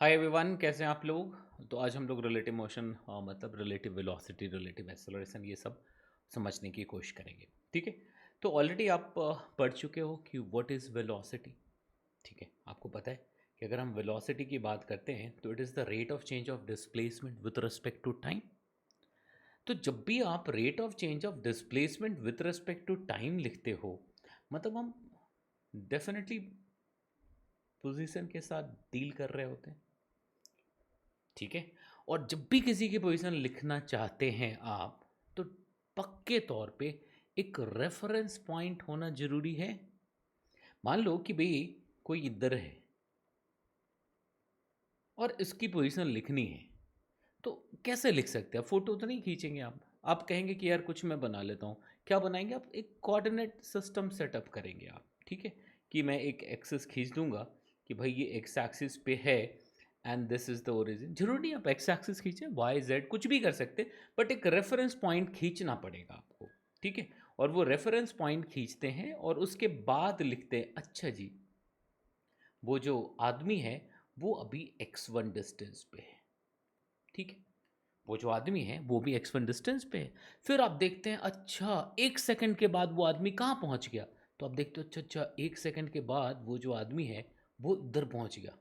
Hi everyone, कैसे हैं आप लोग। तो आज हम लोग रिलेटिव मोशन मतलब रिलेटिव वेलोसिटी, रिलेटिव एक्सेलरेशन, ये सब समझने की कोशिश करेंगे। ठीक है। तो ऑलरेडी आप पढ़ चुके हो कि व्हाट इज़ वेलोसिटी। ठीक है, आपको पता है कि अगर हम वेलोसिटी की बात करते हैं तो it is the rate of change of displacement with respect to time. तो जब भी आप rate of change of displacement with respect to time लिखते हो, मतलब हम डेफिनेटली पोजीशन के साथ डील कर रहे होते हैं। ठीक है। और जब भी किसी की पोजीशन लिखना चाहते हैं आप, तो पक्के तौर पे एक रेफरेंस पॉइंट होना जरूरी है। मान लो कि भाई कोई इधर है और इसकी पोजीशन लिखनी है, तो कैसे लिख सकते हैं? फोटो तो नहीं खींचेंगे आप कहेंगे कि यार कुछ मैं बना लेता हूँ। क्या बनाएंगे आप? एक कोऑर्डिनेट सिस्टम सेटअप करेंगे आप। ठीक है, कि मैं एक एक्सिस खींच दूंगा कि भाई ये एक्स एक्सिस पे है and this is the origin. जरूर नहीं आप एक्स एक्सिस खींचें, वाई जेड कुछ भी कर सकते, बट एक रेफरेंस पॉइंट खींचना पड़ेगा आपको। ठीक है। और वो रेफरेंस पॉइंट खींचते हैं और उसके बाद लिखते हैं अच्छा जी, वो जो आदमी है वो अभी x1 डिस्टेंस पे है। ठीक है, वो जो आदमी है वो भी x1 डिस्टेंस पे है। फिर आप देखते हैं अच्छा 1 सेकंड के बाद वो आदमी कहाँ पहुंच गया। तो आप देखते हो अच्छा अच्छा 1 सेकंड के बाद वो जो आदमी है वो इधर पहुंच गया।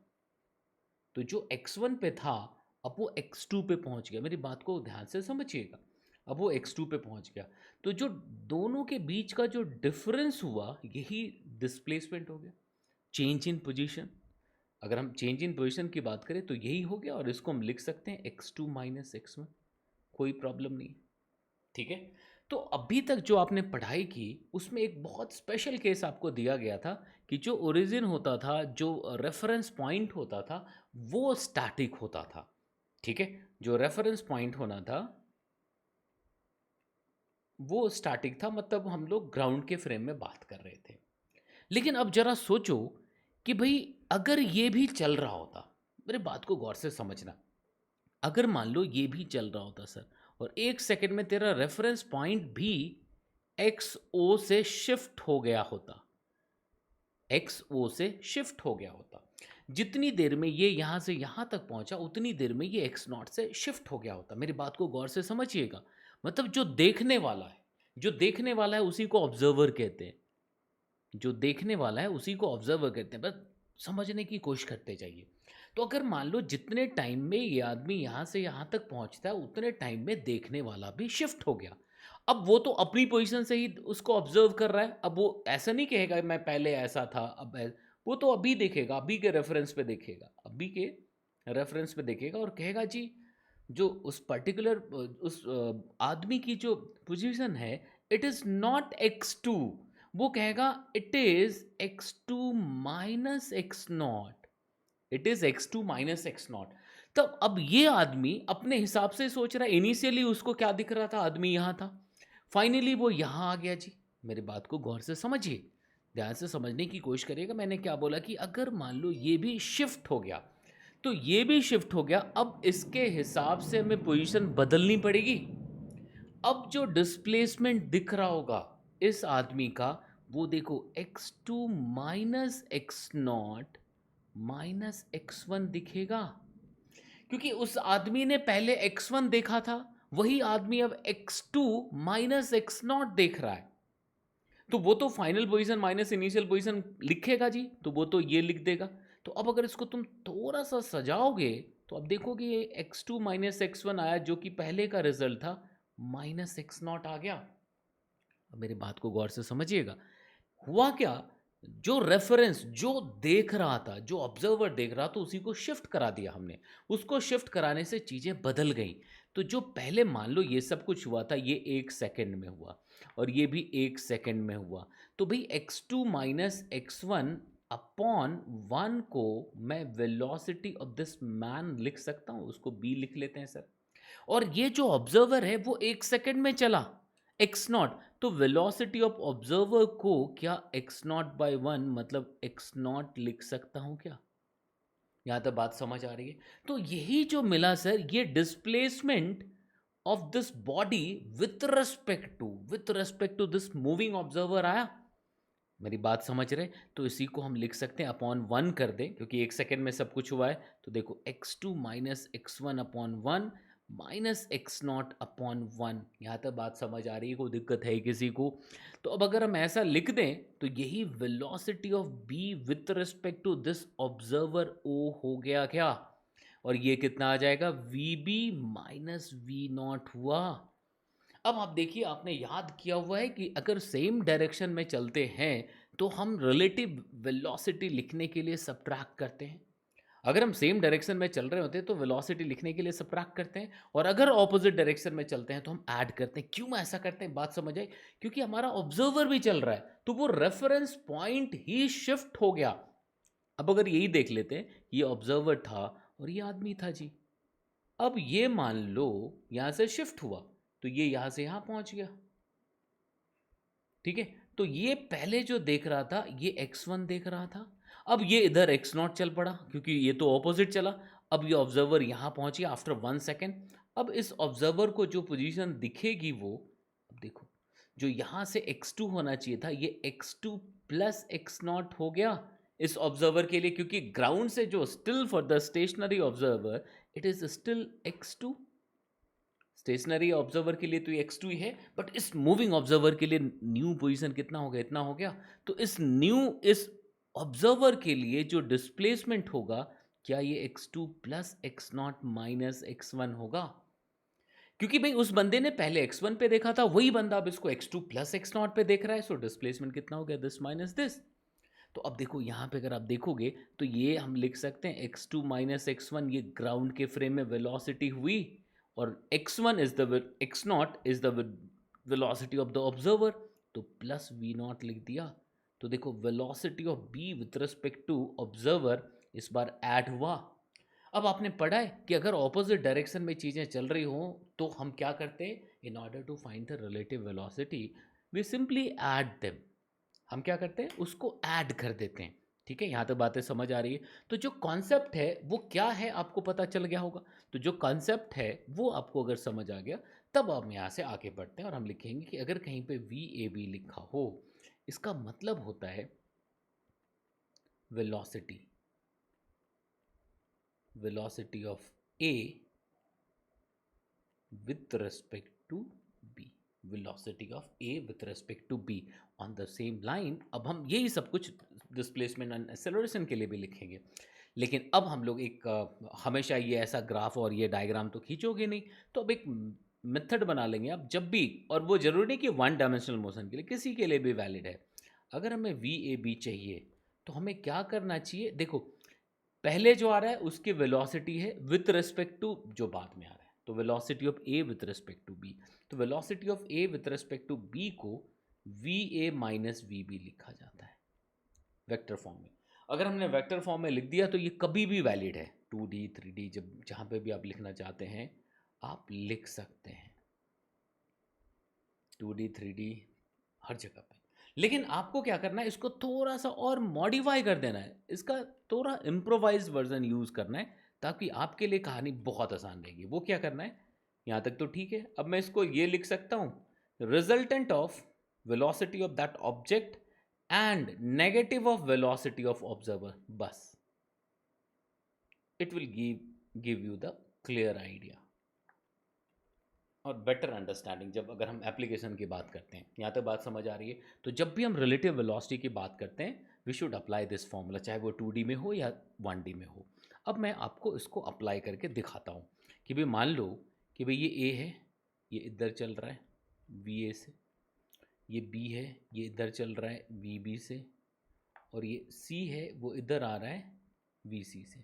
तो जो x1 पे था अब वो x2 पे पहुंच गया। मेरी बात को ध्यान से समझिएगा। अब वो x2 पे पहुंच गया। तो जो दोनों के बीच का जो डिफरेंस हुआ यही डिस्प्लेसमेंट हो गया, चेंज इन पोजीशन। अगर हम चेंज इन पोजीशन की बात करें तो यही हो गया, और इसको हम लिख सकते हैं x2 माइनस x1। कोई प्रॉब्लम नहीं। ठीक है। तो अभी तक जो आपने पढ़ाई की उसमें एक बहुत स्पेशल केस आपको दिया गया था कि जो ओरिजिन होता था, जो रेफरेंस पॉइंट होता था, वो स्टैटिक होता था। ठीक है, जो रेफरेंस पॉइंट होना था वो स्टैटिक था, मतलब हम लोग ग्राउंड के फ्रेम में बात कर रहे थे। लेकिन अब जरा सोचो कि भाई अगर ये भी चल रहा होता, मेरे बात को गौर से समझना, अगर मान लो ये भी चल रहा होता सर, और 1 सेकंड में तेरा रेफरेंस पॉइंट भी एक्स ओ से शिफ्ट हो गया होता, एक्स ओ से शिफ्ट हो गया होता, जितनी देर में ये यहां से यहां तक पहुंचा उतनी देर में ये एक्स नॉट से शिफ्ट हो गया होता। मेरी बात को गौर से समझिएगा। मतलब जो देखने वाला है, जो देखने वाला है उसी को ऑब्जर्वर कहते हैं। जो देखने वाला है उसी को ऑब्जर्वर कहते हैं। बस समझने की कोशिश करते जाइए। तो अगर मान लो जितने टाइम में ये आदमी यहाँ से यहाँ तक पहुँचता है उतने टाइम में देखने वाला भी शिफ्ट हो गया। अब वो तो अपनी पोजीशन से ही उसको ऑब्जर्व कर रहा है। अब वो ऐसा नहीं कहेगा मैं पहले ऐसा था वो तो अभी देखेगा, अभी के रेफरेंस पे देखेगा, अभी के रेफरेंस पे देखेगा और कहेगा जी जो उस पर्टिकुलर उस आदमी की जो पोजीशन है इट इज़ नॉट x2। वो कहेगा it is x2 minus x not, it is x2 minus x not. तब अब ये आदमी अपने हिसाब से सोच रहा है, इनिशियली उसको क्या दिख रहा था, आदमी यहां था, फाइनली वो यहां आ गया जी। मेरी बात को गौर से समझिए, ध्यान से समझने की कोशिश करिएगा। मैंने क्या बोला कि अगर मान लो ये भी शिफ्ट हो गया तो ये भी शिफ्ट हो गया। अब इसके हिसाब से हमें पोजीशन बदलनी पड़ेगी। अब जो डिस्प्लेसमेंट दिख रहा होगा इस आदमी का, वो देखो x2 minus x not minus x1 दिखेगा, क्योंकि उस आदमी ने पहले x1 देखा था, वही आदमी अब x2 माइनस एक्स नॉट देख रहा है। तो वो तो final position minus initial position लिखेगा जी, तो वो तो ये लिख देगा। तो अब अगर इसको तुम थोड़ा सा सजाओगे तो अब देखोगे ये x2 माइनस x1 आया, जो कि पहले का रिजल्ट था माइनस एक्स नॉट आ गया। अब मेरी बात को गौर से समझिएगा। हुआ क्या, जो रेफरेंस जो देख रहा था, जो ऑब्जर्वर देख रहा था, उसी को शिफ्ट करा दिया हमने। उसको शिफ्ट कराने से चीज़ें बदल गई। तो जो पहले मान लो ये सब कुछ हुआ था ये 1 सेकंड में हुआ और ये भी 1 सेकंड में हुआ। तो भाई x2 माइनस x1 अपॉन 1 को मैं वेलोसिटी ऑफ दिस मैन लिख सकता हूँ, उसको b लिख लेते हैं सर। और ये जो ऑब्जर्वर है वो 1 सेकंड में चला एक्स नॉट, तो वेलोसिटी ऑफ ऑब्जर्वर को क्या एक्स नॉट बाई वन मतलब एक्स नॉट लिख सकता हूं क्या? यहां तक बात समझ आ रही है? तो यही जो मिला सर, ये displacement of this body with respect to this moving observer आया। मेरी बात समझ रहे? तो इसी को हम लिख सकते हैं अपॉन 1 कर दें, क्योंकि 1 सेकंड में सब कुछ हुआ है। तो देखो x2 minus x1 upon 1 minus x not upon 1। यहाँ तक बात समझ आ रही है? कोई दिक्कत है किसी को? तो अब अगर हम ऐसा लिख दें तो यही velocity of b with respect to this observer o हो गया क्या? और ये कितना आ जाएगा? V B minus V naught हुआ। अब आप देखिए, आपने याद किया हुआ है कि अगर सेम डायरेक्शन में चलते हैं तो हम रिलेटिव वेलोसिटी लिखने के लिए सब्ट्रैक्ट करते हैं। अगर हम सेम डायरेक्शन में चल रहे होते हैं तो वेलोसिटी लिखने के लिए सब्ट्रैक्ट करते हैं, और अगर ऑपोजिट डायरेक्शन में चलते हैं तो हम ऐड करते हैं। क्यों ऐसा करते हैं? बात समझ आई? क्योंकि हमारा ऑब्जर्वर भी चल रहा है, तो वो रेफरेंस पॉइंट ही शिफ्ट हो गया। अब अगर यही देख लेते हैं, ये ऑब्जर्वर था और ये आदमी था जी। अब ये मान लो यहां से शिफ्ट हुआ, तो ये यहां से यहां पहुंच गया। ठीक है, तो ये पहले जो देख रहा था ये x1 देख रहा था, अब ये इधर x0 चल पड़ा क्योंकि ये तो ऑपोजिट चला। अब ये ऑब्जर्वर यहां पहुंच गया आफ्टर 1 सेकेंड। अब इस ऑब्जर्वर को जो पोजीशन दिखेगी वो, अब देखो, जो यहां से x2 होना चाहिए था ये x2 प्लस x0 हो गया इस ऑब्जर्वर के लिए, क्योंकि ग्राउंड से जो still for the stationary observer it is still x2। Stationary observer के लिए तो ये x2 ही है, बट इस मूविंग ऑब्जर्वर के लिए न्यू पोजीशन कितना हो गया? इतना हो गया। तो इस ऑब्जर्वर के लिए जो डिस्प्लेसमेंट होगा, क्या ये x2 plus x not minus x1 होगा? क्योंकि भाई उस बंदे ने पहले x1 पे देखा था, वही बंदा अब इसको x2 प्लस एक्स नॉट पे देख रहा है। सो डिस्प्लेसमेंट कितना हो गया? This minus this. तो अब देखो यहाँ पे अगर आप देखोगे तो ये हम लिख सकते हैं x2 माइनस x1, ये ग्राउंड के फ्रेम में वेलोसिटी हुई, और x1 is the x naught is the velocity of the observer, तो प्लस v नॉट लिख दिया। तो देखो velocity of b with respect to observer इस बार ऐड हुआ। अब आपने पढ़ा है कि अगर ऑपोजिट डायरेक्शन में चीज़ें चल रही हों तो हम क्या करते हैं? In order to find the relative velocity we simply add them. हम क्या करते हैं? उसको ऐड कर देते हैं। ठीक है, यहाँ तक बातें समझ आ रही है? तो जो कॉन्सेप्ट है वो क्या है आपको पता चल गया होगा। तो जो कॉन्सेप्ट है वो आपको अगर समझ आ गया, तब हम यहाँ से आगे बढ़ते हैं और हम लिखेंगे कि अगर कहीं पे वी ए बी लिखा हो, इसका मतलब होता है velocity velocity of A with respect to b, velocity of a with respect to b on the same line। अब हम यही सब कुछ डिस्प्लेसमेंट एंड एक्सेलरेशन के लिए भी लिखेंगे, लेकिन अब हम लोग एक हमेशा ये ऐसा ग्राफ और ये डायग्राम तो खींचोगे नहीं, तो अब एक मेथड बना लेंगे आप जब भी, और वो जरूरी नहीं कि वन डायमेंशनल मोशन के लिए, किसी के लिए भी वैलिड है। अगर हमें वी ए बी चाहिए तो हमें क्या करना चाहिए? देखो, पहले जो आ रहा है उसकी वेलोसिटी है विथ रिस्पेक्ट टू जो बाद में आ रहा है, तो velocity of A with respect to B. तो velocity of A with respect to B को V A minus V B लिखा जाता है वेक्टर फॉर्म में। अगर हमने वेक्टर फॉर्म में लिख दिया तो ये कभी भी वैलिड है, 2D 3D जब जहाँ पे भी आप लिखना चाहते हैं आप लिख सकते हैं, 2D 3D हर जगह पे। लेकिन आपको क्या करना है? इसको थोड़ा सा और मॉडिफाई कर देना है, इसका थोड़ा इम्प्रोवाइज वर्जन यूज़ करना है, ताकि आपके लिए कहानी बहुत आसान रहेगी। वो क्या करना है? यहाँ तक तो ठीक है। अब मैं इसको ये लिख सकता हूँ, resultant of velocity of that object and negative of velocity of observer, बस। It will give you the clear idea और बेटर अंडरस्टैंडिंग जब अगर हम एप्लीकेशन की बात करते हैं। यहाँ तक बात समझ आ रही है? तो जब भी हम रिलेटिव वेलोसिटी की बात करते हैं we should apply this formula, चाहे वो 2D में हो या 1D में हो। अब मैं आपको इसको अप्लाई करके दिखाता हूँ कि भाई मान लो कि भाई ये ए है, ये इधर चल रहा है वी ए से, ये बी है, ये इधर चल रहा है वी बी से, और ये सी है वो इधर आ रहा है वी सी से।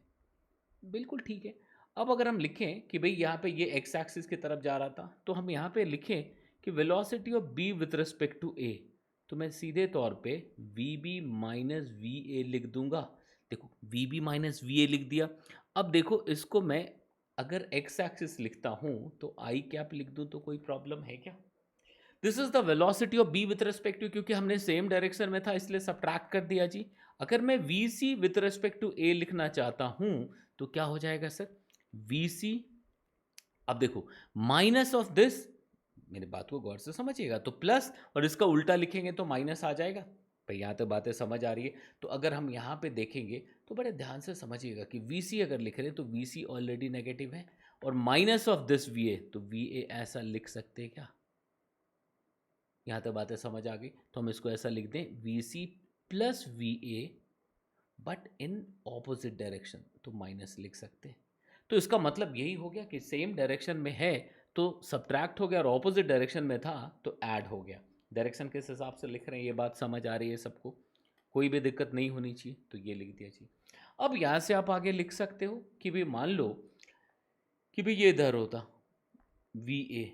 बिल्कुल ठीक है। अब अगर हम लिखें कि भाई यहाँ पे ये एक्स एक्सिस की तरफ जा रहा था, तो हम यहाँ पे लिखें कि velocity of B with respect to A, तो मैं सीधे तौर पे V B minus V A लिख दूंगा। देखो V B minus V A लिख दिया। अब देखो इसको मैं अगर एक्स एक्सिस लिखता हूँ तो आई कैप लिख दूँ तो कोई प्रॉब्लम है क्या? This is the velocity of B with respect to, क्योंकि हमने सेम डायरेक्शन में था इसलिए सब्ट्रैक्ट कर दिया जी। अगर मैं V C with respect to A लिखना चाहता हूं तो क्या हो जाएगा सर? वी सी, अब देखो माइनस ऑफ दिस, मेरी बात को गौर से समझिएगा, तो प्लस और इसका उल्टा लिखेंगे तो माइनस आ जाएगा। भाई यहाँ तक बातें समझ आ रही है? तो अगर हम यहाँ पे देखेंगे तो बड़े ध्यान से समझिएगा कि वी सी अगर लिख रहे हैं तो वी सी ऑलरेडी नेगेटिव है और minus of this V A, तो वी ए ऐसा लिख सकते हैं क्या? यहाँ तक बातें समझ आ गई? तो हम इसको ऐसा लिख दें V C plus V A but in opposite direction, तो माइनस लिख सकते हैं। तो इसका मतलब यही हो गया कि सेम डायरेक्शन में है तो सब्ट्रैक्ट हो गया और ऑपोजिट डायरेक्शन में था तो ऐड हो गया। डायरेक्शन किस हिसाब से लिख रहे हैं ये बात समझ आ रही है सबको? कोई भी दिक्कत नहीं होनी चाहिए, तो ये लिख दिया जी। अब यहाँ से आप आगे लिख सकते हो कि भाई मान लो कि भाई ये इधर होता वी ए,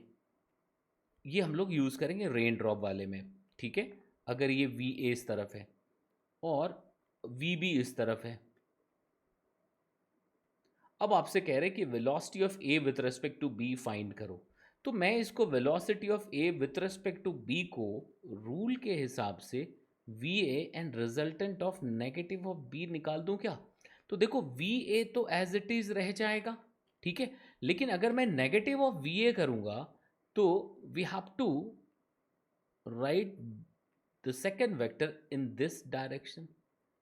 ये हम लोग यूज़ करेंगे रेन ड्रॉप वाले में, ठीक है। अगर ये वी ए इस तरफ है और वी बी इस तरफ है, अब आपसे कह रहे हैं कि velocity of A with respect to B find करो। तो मैं इसको velocity of A with respect to B को रूल के हिसाब से V A and resultant of negative of B निकाल दूं क्या? तो देखो वी ए तो एज इट इज रह जाएगा, ठीक है, लेकिन अगर मैं नेगेटिव ऑफ वी ए करूंगा तो we have to write the second vector in this direction.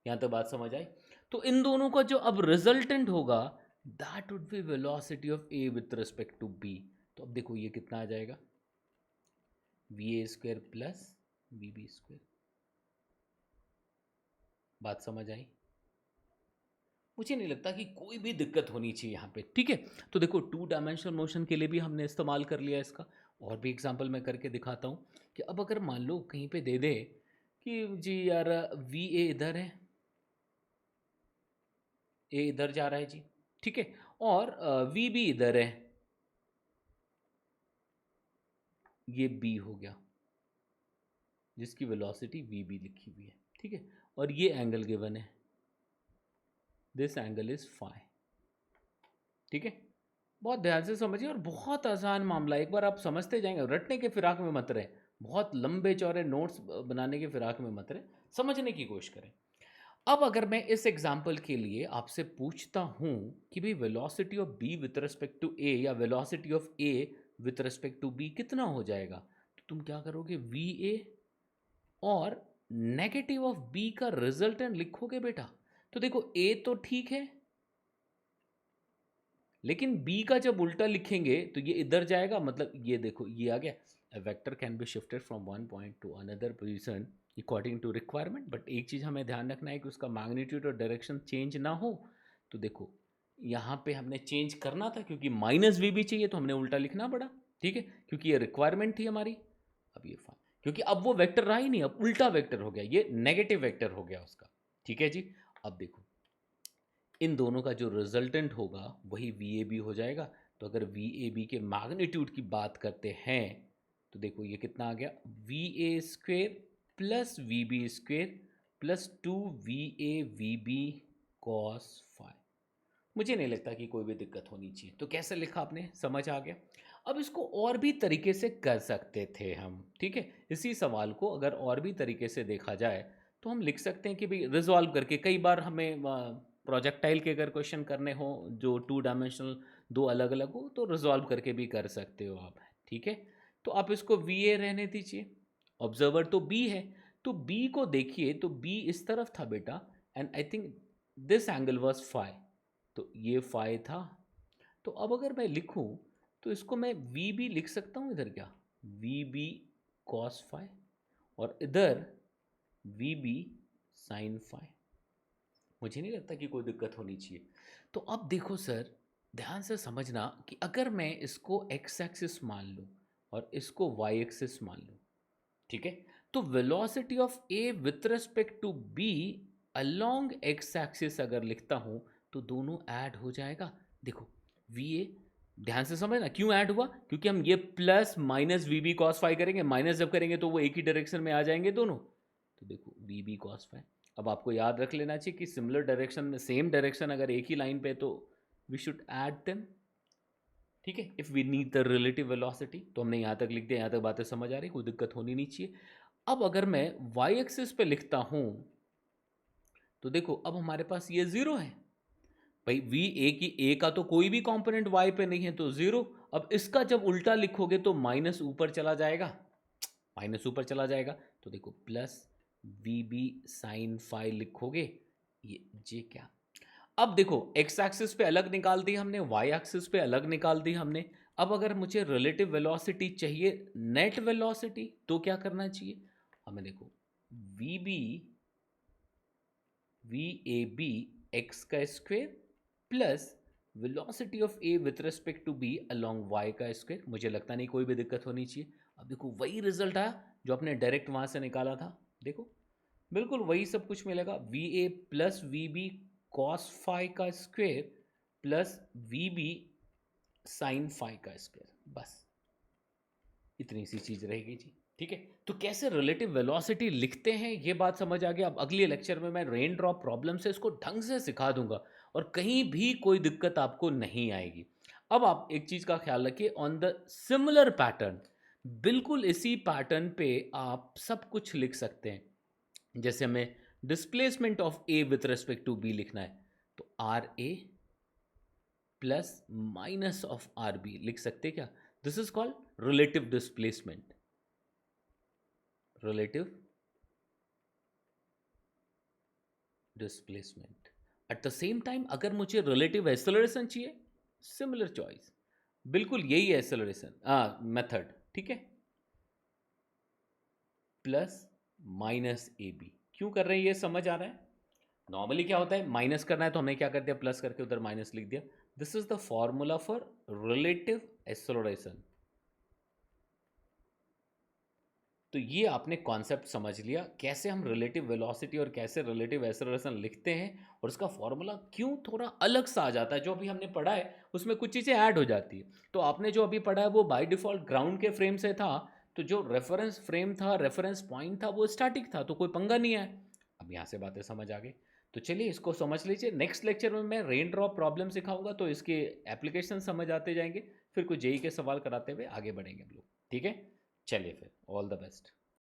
यहां तक बात समझ आई? तो इन दोनों का जो अब रिजल्टेंट होगा that would be velocity of A with respect to B. तो अब देखो ये कितना आ जाएगा, V A square plus V B square. बात समझ आई? मुझे नहीं लगता कि कोई भी दिक्कत होनी चाहिए यहाँ पे, ठीक है। तो देखो टू डायमेंशनल मोशन के लिए भी हमने इस्तेमाल कर लिया इसका। और भी एग्जांपल मैं करके दिखाता हूँ कि अब अगर मान लो कहीं पे दे दे कि जी यार वी ए इधर है, ए इधर जा रहा है जी, ठीक है, और वी बी इधर है, ये बी हो गया जिसकी वेलोसिटी वी बी लिखी हुई है, ठीक है, और ये एंगल गिवन है, दिस एंगल इज फाई, ठीक है। बहुत ध्यान से समझिए और बहुत आसान मामला, एक बार आप समझते जाएंगे, रटने के फिराक में मत रहे, बहुत लंबे चौड़े नोट्स बनाने के फिराक में मत रहे, समझने की कोशिश करें। अब अगर मैं इस एग्जाम्पल के लिए आपसे पूछता हूं कि भाई velocity of B with respect to A या velocity of A with respect to B कितना हो जाएगा, तो तुम क्या करोगे, वी ए और नेगेटिव ऑफ बी का रिजल्टेंट लिखोगे बेटा। तो देखो ए तो ठीक है, लेकिन b का जब उल्टा लिखेंगे तो ये इधर जाएगा, मतलब ये देखो ये आ गया, a vector can be shifted from one point to another position according to requirement, but एक चीज़ हमें ध्यान रखना है कि उसका मैग्नीट्यूड और डायरेक्शन चेंज ना हो। तो देखो यहाँ पे हमने चेंज करना था क्योंकि माइनस वी भी चाहिए तो हमने उल्टा लिखना पड़ा, ठीक है, क्योंकि ये रिक्वायरमेंट थी हमारी। अब ये फाइन, क्योंकि अब वो वेक्टर रहा ही नहीं, अब उल्टा वेक्टर हो गया, ये नेगेटिव वेक्टर हो गया उसका, ठीक है जी। अब देखो इन दोनों का जो रिजल्टेंट होगा वही वी ए बी हो जाएगा। तो अगर वी ए बी के मैग्नीट्यूड की बात करते हैं तो देखो ये कितना आ गया, V A square plus V B square plus two V A V B cos five. मुझे नहीं लगता कि कोई भी दिक्कत होनी चाहिए। तो कैसे लिखा आपने, समझ आ गया? अब इसको और भी तरीके से कर सकते थे हम, ठीक है। इसी सवाल को अगर और भी तरीके से देखा जाए तो हम लिख सकते हैं कि भाई रिजॉल्व करके, कई बार हमें प्रोजेक्टाइल के अगर क्वेश्चन करने हो जो टू डायमेंशनल दो अलग अलग हो तो रिजॉल्व करके भी कर सकते हो आप, ठीक है। तो आप इसको वी ए रहने दीजिए, ऑब्जर्वर तो बी है, तो बी को देखिए तो बी इस तरफ था बेटा, and I think this angle was phi, तो ये फाई था। तो अब अगर मैं लिखूं तो इसको मैं वी बी लिख सकता हूं इधर, क्या वी बी कॉस फाई और इधर वी बी साइन फाई। मुझे नहीं लगता कि कोई दिक्कत होनी चाहिए। तो अब देखो सर, ध्यान से समझना कि अगर मैं इसको एक्स एक्सिस मान लूँ और इसको वाई एक्सिस मान लूँ, ठीक है, तो velocity of A with respect to B along X axis अगर लिखता हूँ तो दोनों ऐड हो जाएगा। देखो वी ए, ध्यान से समझना क्यों ऐड हुआ, क्योंकि हम ये plus minus V B cos phi करेंगे, माइनस जब करेंगे तो वो एक ही डायरेक्शन में आ जाएंगे दोनों। तो देखो वी बी कॉस फाई, अब आपको याद रख लेना चाहिए कि सिमिलर डायरेक्शन में, सेम डायरेक्शन अगर एक ही लाइन पे तो वी शुड ऐड देम, ठीक है, if we need the relative velocity. तो हमने यहाँ तक लिख दिया, यहाँ तक बातें समझ आ रही, कोई दिक्कत होनी नहीं चाहिए। अब अगर मैं वाई एक्सिस पे लिखता हूँ तो देखो अब हमारे पास ये जीरो है भाई, वी ए की ए का तो कोई भी कंपोनेंट वाई पे नहीं है तो जीरो। अब इसका जब उल्टा लिखोगे तो माइनस ऊपर चला जाएगा, माइनस ऊपर चला जाएगा, तो देखो plus V B sine phi लिखोगे, ये जे क्या। अब देखो एक्स एक्सिस पे अलग निकाल दी हमने, वाई एक्सिस पे अलग निकाल दी हमने। अब अगर मुझे रिलेटिव वेलोसिटी चाहिए, नेट वेलोसिटी, तो क्या करना चाहिए हमें, देखो V B V A B X का square plus velocity of A with respect to B along Y का स्क्वेयर। मुझे लगता नहीं कोई भी दिक्कत होनी चाहिए। अब देखो वही रिजल्ट आया जो आपने डायरेक्ट वहां से निकाला था, देखो बिल्कुल वही सब कुछ मिलेगा। V A plus V B cos phi का square plus V B sine phi का स्क्वेयर, बस इतनी सी चीज रहेगी जी। ठीक है, तो कैसे रिलेटिव वेलोसिटी लिखते हैं ये बात समझ आ गया। अब अगले लेक्चर में मैं रेन ड्रॉप प्रॉब्लम से इसको ढंग से सिखा दूंगा और कहीं भी कोई दिक्कत आपको नहीं आएगी। अब आप एक चीज का ख्याल रखिए, ऑन द सिमिलर पैटर्न, बिल्कुल इसी पैटर्न पे आप सब कुछ लिख सकते हैं। जैसे हमें displacement of A with respect to B लिखना है, तो R A plus minus of R B लिख सकते क्या। This is called relative displacement, relative displacement. At the same time अगर मुझे रिलेटिव एक्सेलरेशन चाहिए, सिमिलर चॉइस, बिल्कुल यही है एक्सेलरेशन मेथड, ठीक है, प्लस माइनस ए बी। क्यों कर रहे हैं ये समझ आ रहा है। नॉर्मली क्या होता है, माइनस करना है तो हमने क्या कर दिया, प्लस करके उधर माइनस लिख दिया। This is the formula for relative acceleration. तो ये आपने कॉन्सेप्ट समझ लिया, कैसे हम रिलेटिव वेलोसिटी और कैसे रिलेटिव एक्सेलरेशन लिखते हैं, और इसका फॉर्मूला क्यों थोड़ा अलग सा आ जाता है। जो अभी हमने पढ़ा है उसमें कुछ चीज़ें ऐड हो जाती है। तो आपने जो अभी पढ़ा है वो बाय डिफ़ॉल्ट ग्राउंड के फ्रेम से था, तो जो रेफरेंस फ्रेम था, रेफरेंस पॉइंट था, वो स्टैटिक था, तो कोई पंगा नहीं है। अब यहाँ से बातें समझ आ गई, तो चलिए इसको समझ लीजिए। नेक्स्ट लेक्चर में मैं रेन ड्रॉप प्रॉब्लम सिखाऊंगा, तो इसके एप्लीकेशन समझ आते जाएंगे, फिर कुछ जेई के सवाल कराते हुए आगे बढ़ेंगे हम लोग। ठीक है, चलिए फिर, ऑल द बेस्ट।